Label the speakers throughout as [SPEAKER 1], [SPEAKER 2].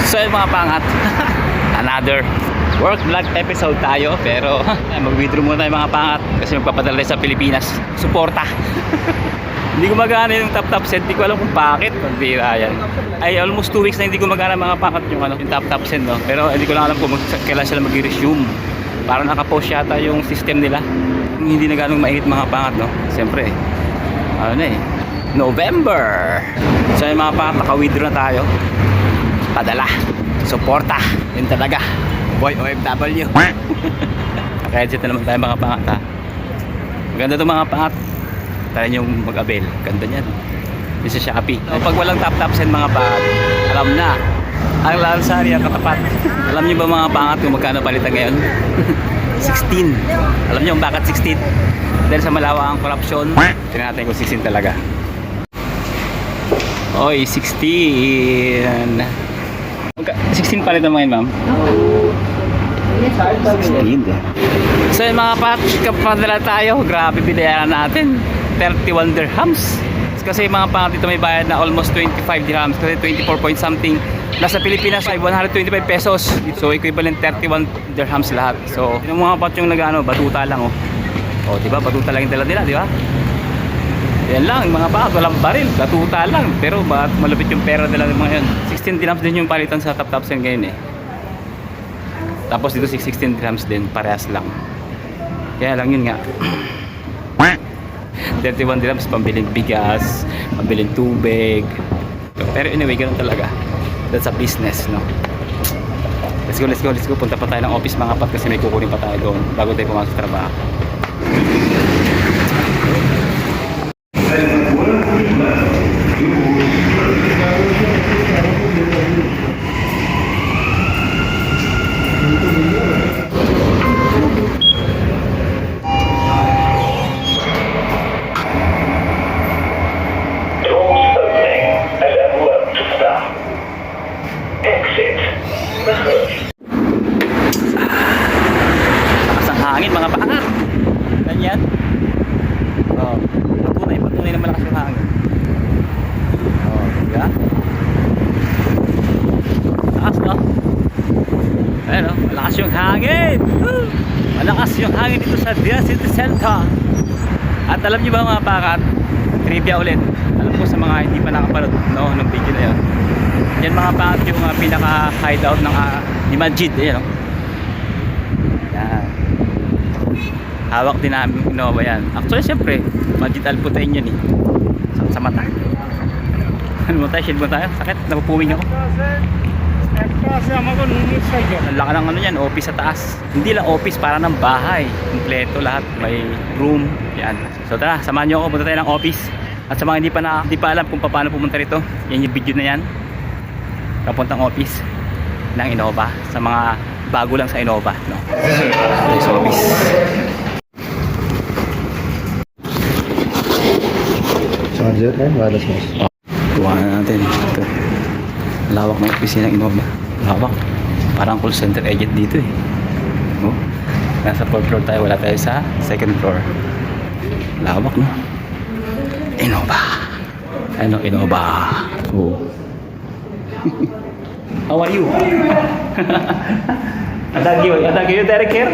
[SPEAKER 1] So yung mga pangat another work vlog episode tayo, pero mag-withdraw muna tayo mga pangat kasi magpapadala sa Pilipinas. Suporta. Hindi gumagana yung top set, hindi ko alam kung bakit. Pagbira yan. Ay almost 2 weeks na hindi gumagana mga pangat yung yung top set, no? Pero hindi ko lang alam kung kailan sila mag-resume. Parang nakapost yata yung system nila. Hindi na ganong mainit mga pangat, no? Siyempre November. So yung mga pangat, naka-withdraw na tayo. Padala, suporta, yun talaga. Boy OFW. Naka-headset na naman tayo mga pangat, ha. Maganda itong mga pangat. Tayo yung mag-avail. Ganda niyan. Yung sa Shopee. Pag walang top set mga pangat, alam na ang Lansaria katapat. Alam niyo ba mga pangat kung magkano palitan ngayon? 16. Alam niyo kung bakit 16? Dahil sa malawakang korupsyon. Tingnan natin kung 16 talaga. Oy, 16. 16 palitan mo ngayon, ma'am? 16. So yung mga kapadala tayo, grabe binayaran natin 31 dirhams. Kasi mga pangat dito may bayad na almost 25 dirhams. Kasi 24 point something. Nasa Pilipinas ay 125 pesos. So equivalent 31 dirhams lahat. So yung mga pat yung nag-ano, batuta lang, oh. Oh, diba? Batuta lang yung dala nila, diba? Yan lang, mga pangat, walang baril, batuta lang. Pero malupit yung pera nila ng mga yun. 16 dirhams din yung palitan sa top sen ngayon, eh. Tapos dito 16 dirhams din, parehas lang. Kaya lang yun nga. 31 dirhams pambiling bigas, pambiling tubig. Pero anyway, ganun talaga. That's a business, no? Let's go. Punta pa tayo ng office mga pat kasi may kukunin pa tayo doon bago tayo pumasok sa trabaho. Lakas ng hangin mga pangat. Ganyan. Oh, patunay na malakas yung hangin. Oh, diba? Lakas, no? Ayan, no? Malakas yung hangin. Malakas yung hangin dito sa Dia City Center. At alam niyo ba mga pangat, trivia ulit. Alam ko sa mga hindi pa nakapanood, no, ng video na yun. Yan mga pangat yung pinaka hideout ng ni Majid, ayan, no? Yan. Hawak din namin Innova yan. Actually syempre Majid Alputain yan, eh. Sa mata. Ano mo tayo? Shield mo tayo? Sakit? Napupuwing ako. Ang laki ng ano yan, office sa taas. Hindi lang office, para ng bahay. Kompleto lahat. May room. Yan. So tara, samahan nyo ako. Punta tayo ng office. At sa mga hindi pa alam kung paano pumunta rito, yan yung video na yan. Papuntang office ng Innova. Sa mga bago lang sa Innova, no? Sa office.
[SPEAKER 2] Charger kan, wireless mouse.
[SPEAKER 1] Kuha na natin. Ito. Lawak ng opisina ng Innova. Lawak. Parang call center agent dito, eh. No? Nasa 4th floor tayo. Wala tayo sa 2nd floor. Lawak, no? Innova. Ano, Innova. Oh. How are you? Adagyo, Derek here?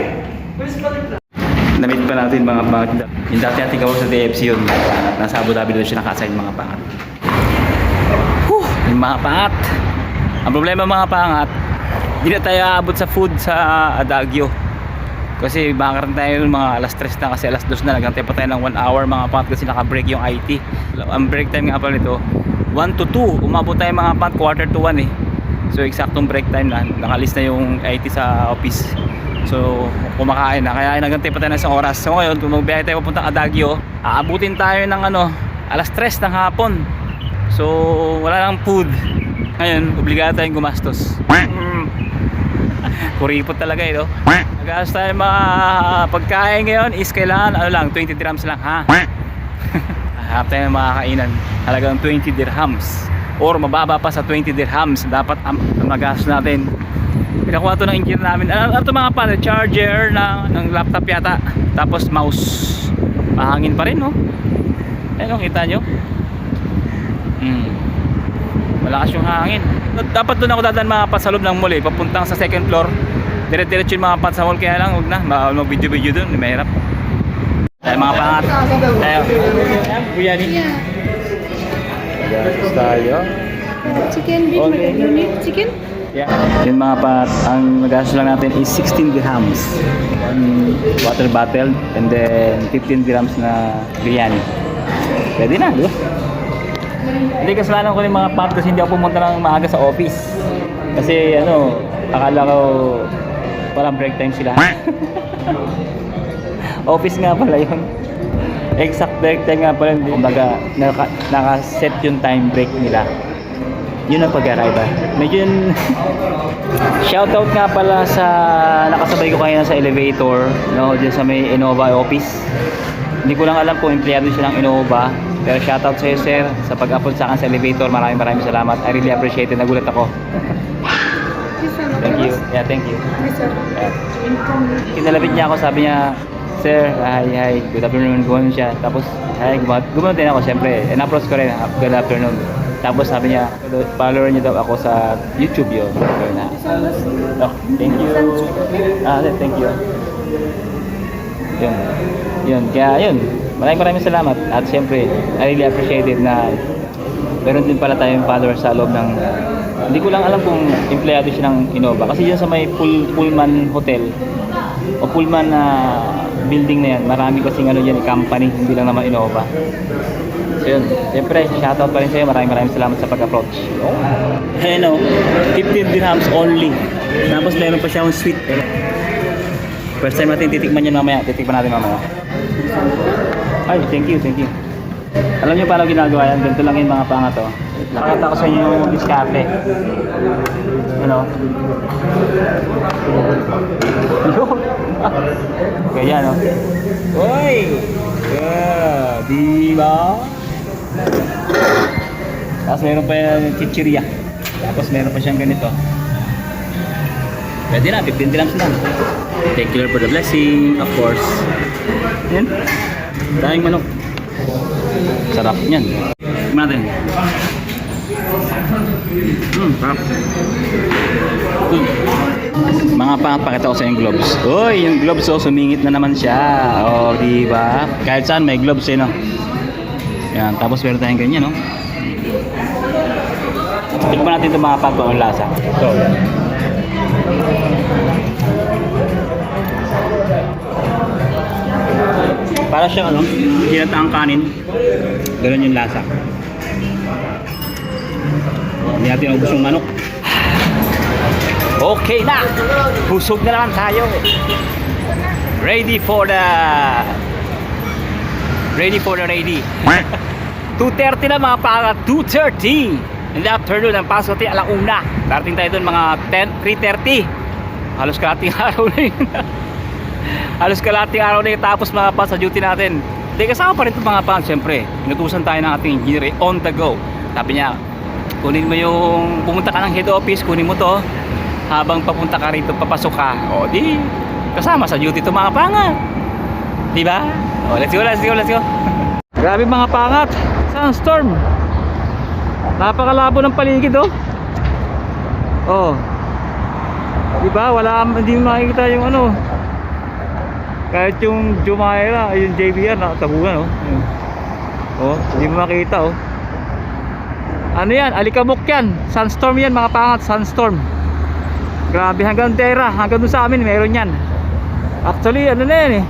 [SPEAKER 1] Namit pa natin mga pangat. Yung dati natin gawin sa DFC yun. Nasa Abu Dhabi doon siya nakasign mga pangat. Yung mga pangat. Ang problema mga pangat, hindi na tayo aabot sa food sa Adagyo. Kasi makakaroon tayo mga alas 3 na, kasi alas 2 na. Nagantay pa tayo ng 1 hour mga pangat kasi naka-break yung IT. Ang break time nga pala nito 1 to 2. Umabot tayo mga pangat quarter to 1, eh. So eksaktong break time na. Nakalis na yung IT sa office. So kumakain na, kaya nagantay pa tayo ng isang oras. So ngayon kung magbiyahe tayo papuntang Adagyo, aabutin tayo ng alas 3 ng hapon. So wala nang food. Ngayon obligado tayong gumastos. Kuripot talaga, no? Nag-aas tayo mga pagkain ngayon is kailangan 20 dirhams lang, ha? Hanap tayo ng mga kainan halagang 20 dirhams or mababa pa sa 20 dirhams dapat ang magastos natin. Pinakuha ito ng engineer namin. Ano ito mga panel? Charger ng laptop yata. Tapos mouse. Mahangin pa rin, no? Ayun, kita nyo? Malakas yung hangin. Dapat doon ako dadaan mga pat sa loob ng mall papuntang sa second floor. Dire-diretso yung mga pat sa mall, kaya lang huwag na mag-video-video doon, mahirap. Tayo mga pangat. Tayo. Biryani. Yes, tayo.
[SPEAKER 3] Chicken, beef,
[SPEAKER 1] Okay.
[SPEAKER 3] you need chicken?
[SPEAKER 1] Yeah. Yung mga pat, ang nagastos lang natin is 16 dirhams. One water bottle and then 15 dirhams na biryani. Pwede na, di ba? Hindi kasalanan ko yung mga pat kasi hindi ako pumunta ng maaga sa office. Kasi akala ko parang break time sila. Office nga pala yun. Exact break time nga pala. Kumbaga, naka-set yung time break nila. Yun ang pag-arrive. Medyo yun. Shoutout nga pala sa nakasabay ko kanina sa elevator, dyan sa may Innova office. Hindi ko lang alam kung empleyado siya ng Innova, pero shoutout sa iyo, sir, sa pag-upload sa akin sa elevator. Maraming salamat. I really appreciate it. Nagulat ako. Thank you. Yeah, thank you. Kinalapit niya ako, sabi niya, sir, hi, good afternoon, gumano siya. Tapos, hi, gumano din ako, siyempre. And approach ko rin, good afternoon. Tapos sabi niya, follower niya daw ako sa YouTube yun. Oh, thank you. Thank you. Yun. Kaya yun. Maraming salamat. At siyempre, I really appreciate it na meron din pala tayong follower sa loob ng hindi ko lang alam kung empleyado siya ng Innova. Kasi yun sa may Pullman Hotel o Pullman building na yan, marami kasing company, hindi lang naman Innova. So yun, siyempre, shoutout pa rin sa'yo. Maraming salamat sa pag-approach. Ayun 15 dirhams only. Tapos meron pa siyang sweet. First time natin titikman yan mamaya. Titikman natin mamaya. Ay, thank you. Alam niyo paano ginagawa yan? Ganito lang yung mga panga to. Nakita ko sa inyo yung diskarte. Kaya Uy! Diba? Tapos meron pa yung chichirya. Tapos meron pa siyang ganito. Pwede na, 15 dirhams na. Thank you Lord for the blessing, of course. Yan. Daming manok. Sarap niyan. Tingnan natin. Sarap. Mga pakita ko sa yung gloves. Uy, yung gloves sumingit na naman siya. Di ba? Kahit saan may gloves no. Yan, tapos meron tayong ganyan Tikman natin itong mga pato ang lasa. So, para siyang ginataang kanin. Ganun yung lasa. Hindi natin ubos yung manok. Okay na! Busog na naman tayo. Ready for the ready. 2:30 na mga pangat. 2:30 in the afternoon. Ang pasok natin alauna. Darating tayo doon mga 3:30. Halos kalating araw na yun. Halos kalating araw na yun. Tapos mga pa sa duty natin. Hindi, kasama pa rin itong mga pangat. Siyempre, inutusan tayo ng ating engineer on the go. Sabi niya, kunin mo yung pumunta ka ng head office, kunin mo to habang papunta ka rito, papasok ka. Di kasama sa duty itong mga pangat. Diba? Let's go. Grabe mga pangat. Sandstorm. Napakalabo ng paligid Diba? Hindi makikita yung kahit yung Jumeirah, yung JBR nakatabugan hindi mo makita Ano yan? Alikabok yan. Sandstorm yan mga pangat. Sandstorm. Grabe, hanggang Tera, hanggang doon sa amin meron yan. Actually na yan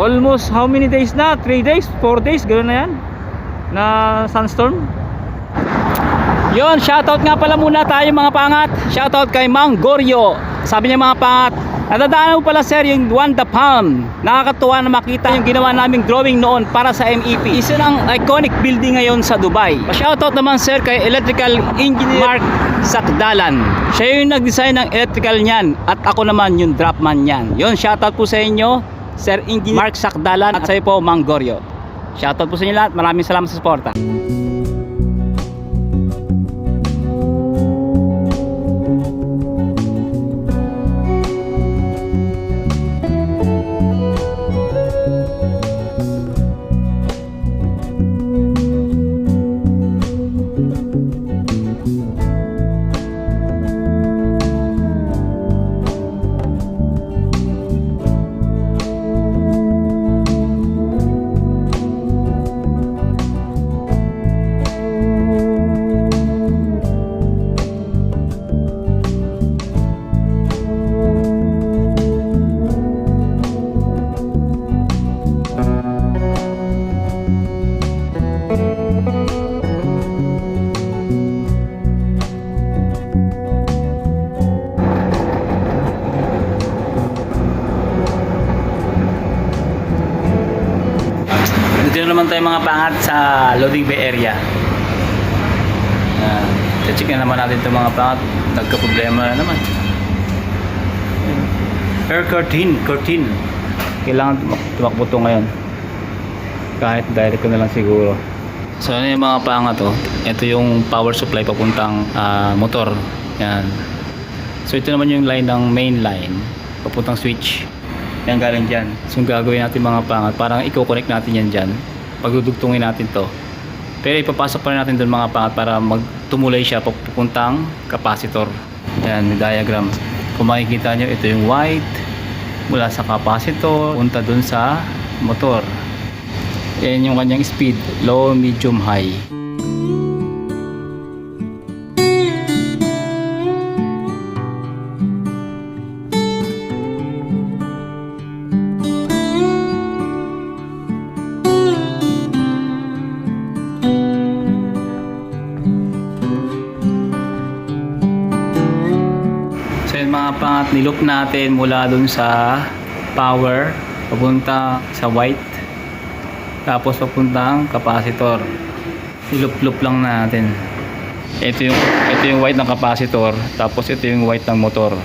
[SPEAKER 1] almost how many days na? 3 days? 4 days? Gano'n na yan na sandstorm. Yon, shoutout nga pala muna tayo mga pangat. Shoutout kay Mang Goryo. Sabi niya mga pangat, nadadaanan mo pala sir yung Wanda Palm. Nakakatuwa na makita yung ginawa naming drawing noon para sa MEP. Isa ng iconic building ngayon sa Dubai. Shoutout naman sir kay Electrical Engineer Mark Sakdalan. Siya yung nag-design ng electrical niyan at ako naman yung dropman niyan. Yon, shoutout po sa inyo Sir Engineer Mark Sakdalan at sa iyo po Mang Goryo. Shoutout po sa inyo lahat. Maraming salamat sa suporta. Dito na naman tayo mga pangat sa loading bay area. Check na naman natin itong mga pangat. Nagka-problema na naman. Air curtain. Kailangan tumakbo ito ngayon. Kahit direct ko na lang siguro. So ano yung mga pangat to? Ito yung power supply papuntang motor. Yan. So ito naman yung line ng main line papuntang switch. Yan galing dyan. So yung gagawin natin mga pangat, parang i-connect natin yan dyan. Pagdudugtungin natin to. Pero ipapasok pa rin natin doon mga pangat para magtumulay siya papuntang capacitor. Yan, may diagram. Kung makikita nyo, ito yung white mula sa capacitor punta doon sa motor. Yan yung kanyang speed, low, medium, high. Mga pangat niloop natin mula dun sa power papunta sa white, tapos papuntang capacitor. Niloop-loop lang natin. Ito yung white ng capacitor, tapos ito yung white ng motor.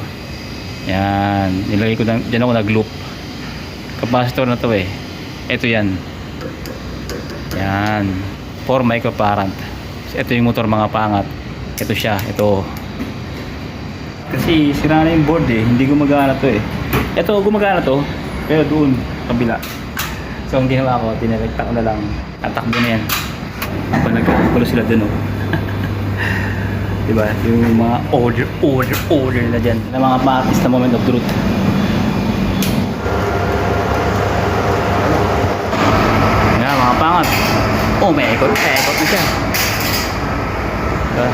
[SPEAKER 1] Yan, nilagay ko dyan ako nag-loop. Capacitor na to eh. Ito yan. Yan, 4 microfarad. Ito yung motor mga pangat. Ito siya, ito. Kasi sira na yung board eh, hindi gumagana to eh. Ito gumagana to, pero doon, kabila. So ang ginawa ko, tinirekta ko na lang. Tatakbo na yan. Kapag nagkakagulo sila dun oh. Diba? Yung mga order na dyan. Na mga practice na moment of truth. Yan mga pangat. Oh, may ikot na siya. Diba?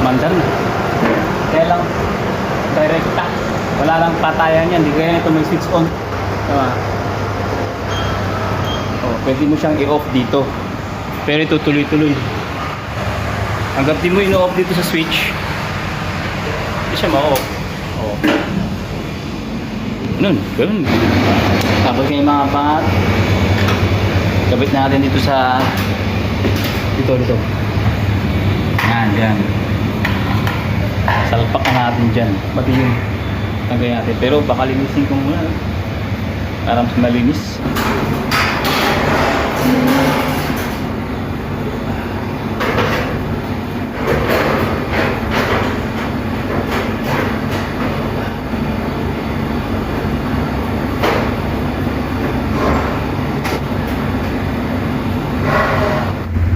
[SPEAKER 1] Mandar na. Kaya lang direkta, wala lang patayan yan, hindi kaya nito may switch on, diba? Oh, pwede mo siyang i-off dito, pero ito tuloy-tuloy. Hanggang di mo i-off dito sa switch, hindi siya ma-off. Oh. Ganun. Tapos kayo mga pangat, kabit natin dito sa dito yan. Salpak na natin dyan, pati yung tagay natin, pero baka linisin ko muna para mas malinis.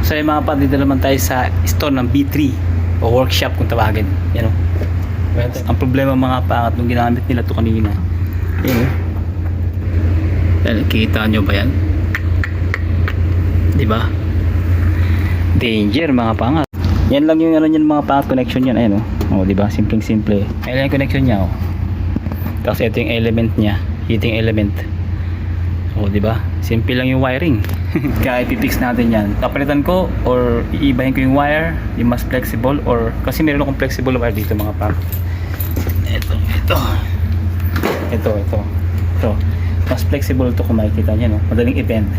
[SPEAKER 1] So yung mga dito naman tayo sa store ng B3 o workshop kung tawagin. Yan o. Ang problema mga pangat nung ginamit nila to kanina. Yan o. Nakikita nyo ba yan? Diba? Danger mga pangat. Yan lang yung ano yan mga pangat connection yan. Ayan o. O diba? Simpleng simple. Ayan yung connection niya o. Tapos ito yung element niya. Heating element. O diba? Simple lang yung wiring. Kaya ipipix natin yan. Kapalitan ko or iibahin ko yung wire, yung mas flexible, or kasi meron akong flexible wire dito mga pang. Ito. Mas flexible to kung makikita nyo, no? Madaling i-bend.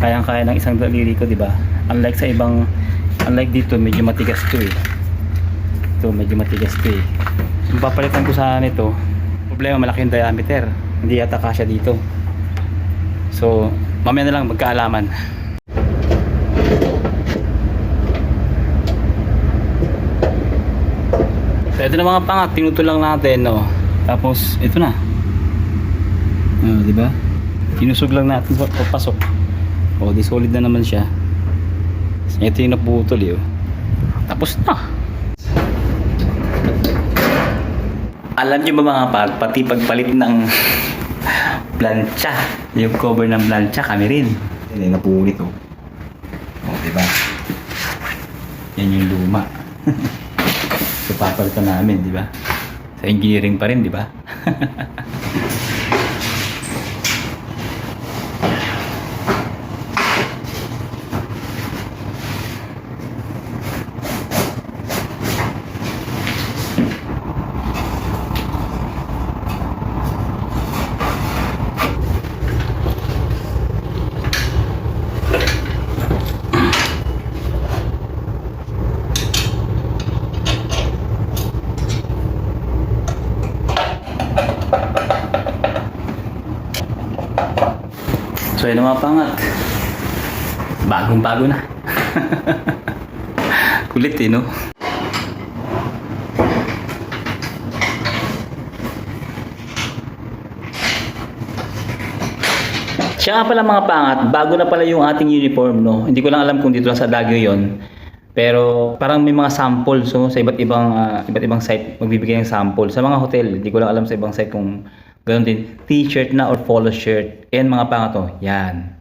[SPEAKER 1] Kayang-kaya ng isang daliri ko, di ba? Unlike dito, medyo matigas to eh. Ito, medyo matigas to eh. Yung papalitan ko sa nito, problema malaki yung diameter. Hindi yata kasya dito. So, mamaya na lang magkaalaman. So, ito na mga pangat, tinutulang natin, no. Tapos, ito na. Di ba? Tinusog lang natin papasok. O, di solid na naman siya. Ito yung naputol, eh. Tapos na. Alam niyo ba mga pag, pati pagpalit ng plancha, yung cover ng plancha kami rin. Yan, napulit oh. O, diba? Yan yung luma. So, papalitan namin, diba? Sa engineering pa rin, diba? So yun ang mga pangat. Bagong-bago na. Kulit eh, no? Siya nga pala mga pangat, bago na pala yung ating uniform, no? Hindi ko lang alam kung dito lang sa Baguio yon. Pero parang may mga sample, so sa iba't ibang site magbibigay ng sample. Sa mga hotel, hindi ko lang alam sa ibang site kung ganoon din. T-shirt na or polo shirt. Yan mga pangat to. Yan.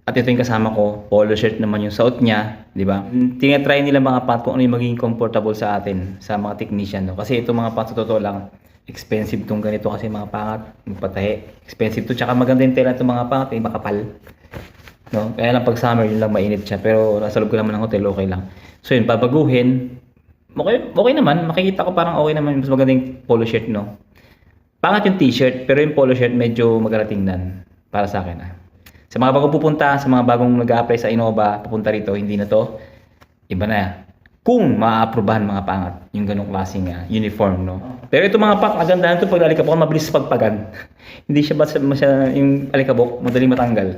[SPEAKER 1] At ito yung kasama ko, polo shirt naman yung suot niya, di ba? Tinatry nila mga pangat kung ano yung maging comfortable sa atin, sa mga technician, no? Kasi ito mga pangat sa totoo lang, expensive tong ganito kasi mga pangat, magpatahe. Expensive to, tsaka maganda yung tela itong mga pangat, makapal. No? Kaya lang pag summer, yun lang mainit siya. Pero nasa loob ko naman ng hotel, okay lang. So yun, babaguhin. Okay naman, makikita ko parang okay naman. Mas maganda yung polo shirt, no? Pangat yung t-shirt, pero yung polo shirt medyo maganda tingnan. Para sa akin, Sa mga bagong pupunta, sa mga bagong nag-a-apply sa Innova, pupunta rito, hindi na to. Iba na. Kung ma-aprobahan mga pangat, yung ganong klaseng uniform, no? Pero ito mga pangat, maganda ito pag alikabok, mabilis pagpagan. Hindi siya yung alikabok, madaling matanggal.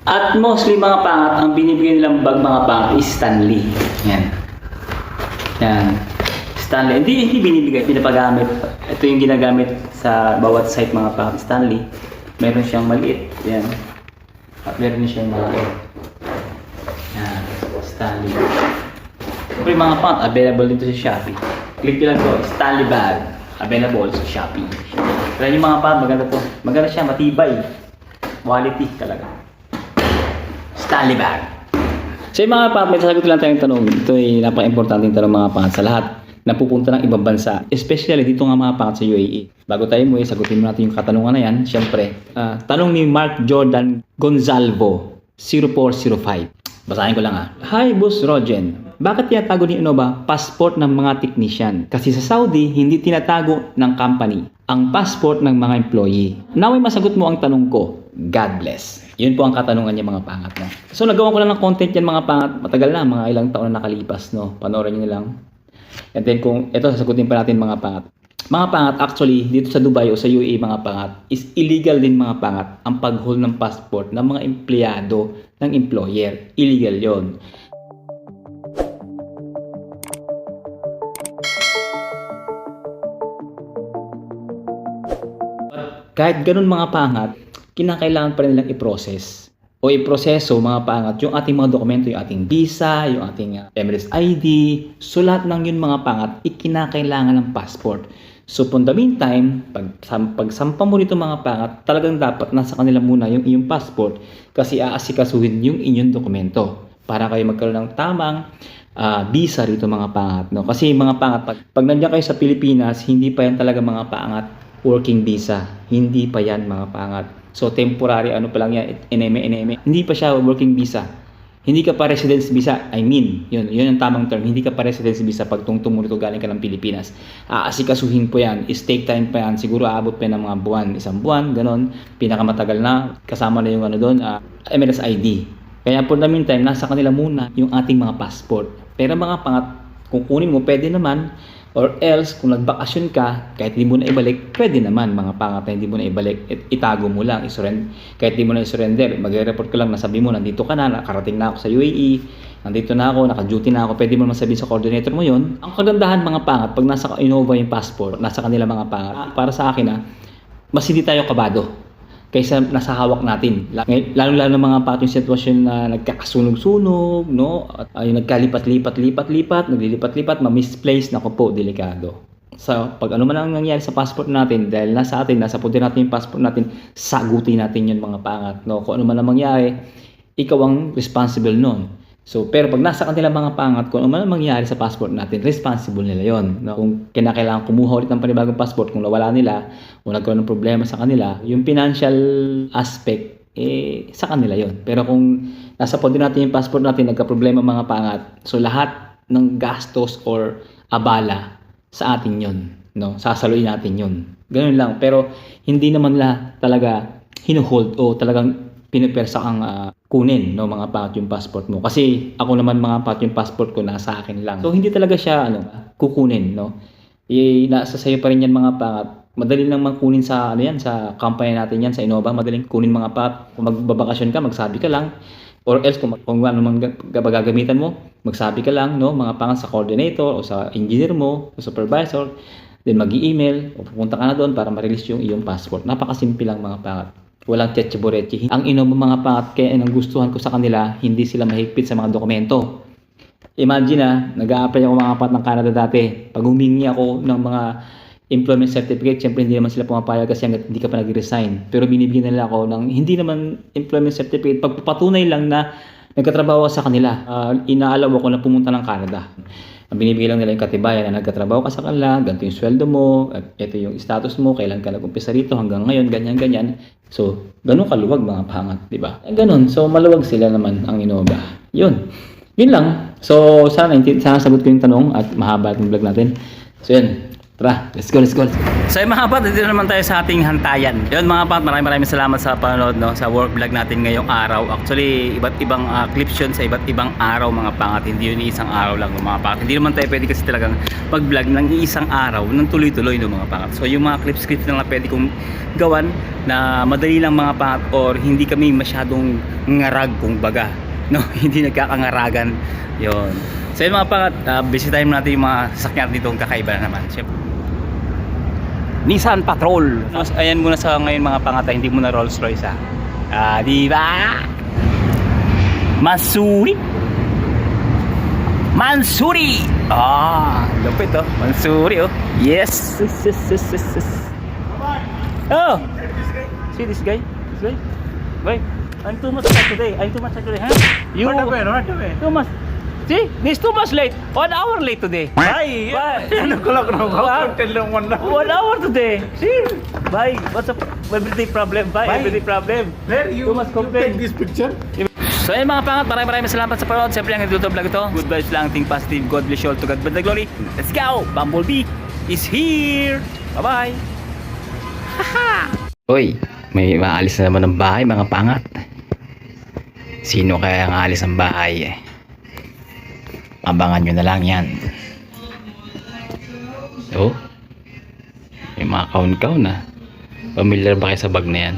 [SPEAKER 1] At mostly mga pangat, ang binibigyan nilang bag mga pangat is Stanley. Yan. Yan. Stanley. Hindi binibigay, pinapagamit. Ito yung ginagamit sa bawat site mga pangat. Stanley. Meron siyang maliit. Yan. At meron siyang maliit. Yan. Stanley. Siyempre mga pangat, available dito sa Shopee. Click nyo lang to, Stanley bag. Available sa Shopee. Kaya yung mga pangat, maganda to. Maganda siya, matibay. Quality talaga. Stanley bag. So yung mga pangat, may sasagot lang tayong tanong. Ito ay napaka-importanting tanong mga pangat sa lahat na pupunta ng ibang bansa. Especially dito nga mga pangat sa UAE. Bago tayo mo, sagutin mo natin yung katanungan na yan. Siyempre, tanong ni Mark Jordan Gonzalvo, 0405. Basahin ko lang Hi, Boss Rogen. Bakit tinatago ni Innova passport ng mga technician? Kasi sa Saudi, hindi tinatago ng company ang passport ng mga employee. Naway masagot mo ang tanong ko. God bless. Yun po ang katanungan niya mga pangat. No? So nagawa ko lang ng content yan mga pangat. Matagal na, mga ilang taon na nakalipas. No? Panoorin nyo lang. And then kung ito, sasagutin pa natin mga pangat. Mga pangat, actually, dito sa Dubai o sa UAE mga pangat, is illegal din mga pangat ang pag-hold ng passport ng mga empleyado ng employer. Illegal yon. Kahit ganun mga pangat, kinakailangan pa rin nilang i-process o iproseso mga pangat yung ating mga dokumento, yung ating visa, yung ating Emirates ID. So lahat ng yun mga pangat, ikinakailangan ng passport. So for the meantime, pag sampa mo nito mga pangat, talagang dapat nasa kanila muna yung iyong passport kasi aasikasuhin yung inyong dokumento para kayo magkaroon ng tamang visa rito mga pangat. No? Kasi mga pangat, pag nandiyan kayo sa Pilipinas, hindi pa yan talaga mga pangat working visa. Hindi pa yan mga pangat. So temporary ano pa lang yan, NME. Hindi pa siya working visa. Hindi ka pa residence visa. I mean, yun ang tamang term. Hindi ka pa residence visa pag tungtong mo rito galing ka ng Pilipinas. Asikasuhin po yan. Is take time pa yan. Siguro aabot pa ng mga buwan. Isang buwan, ganon. Pinakamatagal na. Kasama na yung doon, Emirates ID. Kaya for the meantime, nasa kanila muna yung ating mga passport. Pero mga pangat, kung kunin mo, pwede naman. Or else, kung nagbakasyon ka, kahit hindi mo na ibalik, pwede naman mga pangat na hindi mo na ibalik. Itago mo lang, kahit hindi mo na isurrender, magre-report ka lang, nasabi mo, nandito ka na, nakarating na ako sa UAE, nandito na ako, naka-duty na ako, pwede mo naman sabihin sa coordinator mo yon. Ang kagandahan mga pangat, pag nasa Innova yung passport, nasa kanila mga pangat, para sa akin mas hindi tayo kabado kaysa nasa hawak natin. Lalo-lalo ng mga pangat yung sitwasyon na nagkakasunog-sunog, no? At yung nagkalipat-lipat, naglilipat-lipat, ma-misplace, naku po, delikado. So, pag ano man ang nangyari sa passport natin, dahil nasa puti natin yung passport natin, sagutin natin yun mga pangat, no? Kung ano man ang mangyari, ikaw ang responsible nun. So, pero pag nasa kanila mga pangat, kung ano man ang mangyari sa passport natin, responsible nila yon. No? Kung kinakailangan kumuha ulit ng panibagong passport, kung nawala nila, o nagkaroon ng problema sa kanila, yung financial aspect, sa kanila yon. Pero kung nasa puti natin yung passport natin, nagka-problema mga pangat, so lahat ng gastos or abala sa atin yon. No? Sasaluin natin yon. Ganun lang. Pero hindi naman nila talaga hinuhold o talagang pinipersa kang kunin, no, mga pangat yung passport mo. Kasi ako naman mga pangat yung passport ko nasa akin lang. So hindi talaga siya kukunin, no. Nasa sayo pa rin yan mga pangat. Madali lang kunin sa ano yan, sa company natin yan, sa Innova. Madaling kunin mga pat. Kung magbabakasyon ka, magsabi ka lang. Or else kung ano man gagamitan mo, magsabi ka lang, no, mga pangat sa coordinator o sa engineer mo, o supervisor. Then mag-i-email o pupunta ka na doon para ma-release yung iyong passport. Napakasimple lang mga pangat. Walang tsetche-boretche. Ang Innova mga pangat, kaya ang gustuhan ko sa kanila, hindi sila mahigpit sa mga dokumento. Imagine nag-a-apply ako mga pangat ng Canada dati. Pag humingi ako ng mga employment certificate, syempre hindi naman sila pumapayag kasi hanggat hindi ka pa nag-resign. Pero binibigyan nila ako ng hindi naman employment certificate, pagpapatunay lang na nagkatrabaho sa kanila. Inaalaw ako na pumunta ng Canada. Ang binibigyan lang nila yung katibayan na nagkatrabaho ka sa kanila, ganito yung sweldo mo, at ito yung status mo, kailan ka nag-umpisa rito hanggang ngayon, ganyan-ganyan. So, ganun kaluwag mga pangat, di ba? Ganun. So, maluwag sila naman ang Innova. Yun. Yun lang. So, sana sagot ko yung tanong at mahaba itong vlog natin. So, yun. Tara, let's go. So mga pat, dito naman tayo sa ating hantayan. Yun mga pat, maraming salamat sa panonood, no, sa work vlog natin ngayong araw. Actually, iba't ibang clips yun sa iba't ibang araw mga pangat. Hindi yun isang araw lang mga pangat. Hindi naman tayo pwede kasi talagang mag-vlog ng isang araw ng tuloy-tuloy no mga pangat. So yung mga clips lang na pwede kong gawan na madali lang mga pangat or hindi kami masyadong ngarag kung baga. No, hindi nagkakangaragan. Yun. So yun mga pangat, bisitahin natin yung mga sasakyan dito kakaiba na naman. Siyempre, Nissan Patrol. Ayan muna sa ngayon mga pangata, hindi muna Rolls Royce di ba? Mansuri. Lupit oh. Mansuri oh. Yes. Oh. See this guy? Wait. I'm too much today. Huh? You. What away? Too much. See, this too much late. 1 hour late today.
[SPEAKER 2] Bye! Ano ko lang na ako? 1
[SPEAKER 1] hour today. See? Bye. What's up? Everyday problem. Bye. Everyday problem.
[SPEAKER 2] Where you,
[SPEAKER 1] Too much complaint.
[SPEAKER 2] take this picture?
[SPEAKER 1] So ayun mga pangat, maraming salamat sa panood. Siyempre ang ito vlog ito. Good vibes lang, think positive. God bless you all, to God be the glory. Let's go! Bumblebee is here! Bye-bye! Hoy, may maalis na naman ng bahay mga pangat. Sino kaya ang aalis ng bahay? Abangan nyo na lang yan. Oh, may mga kaun-kaun na. Familiar ba kayo sa bag na yan?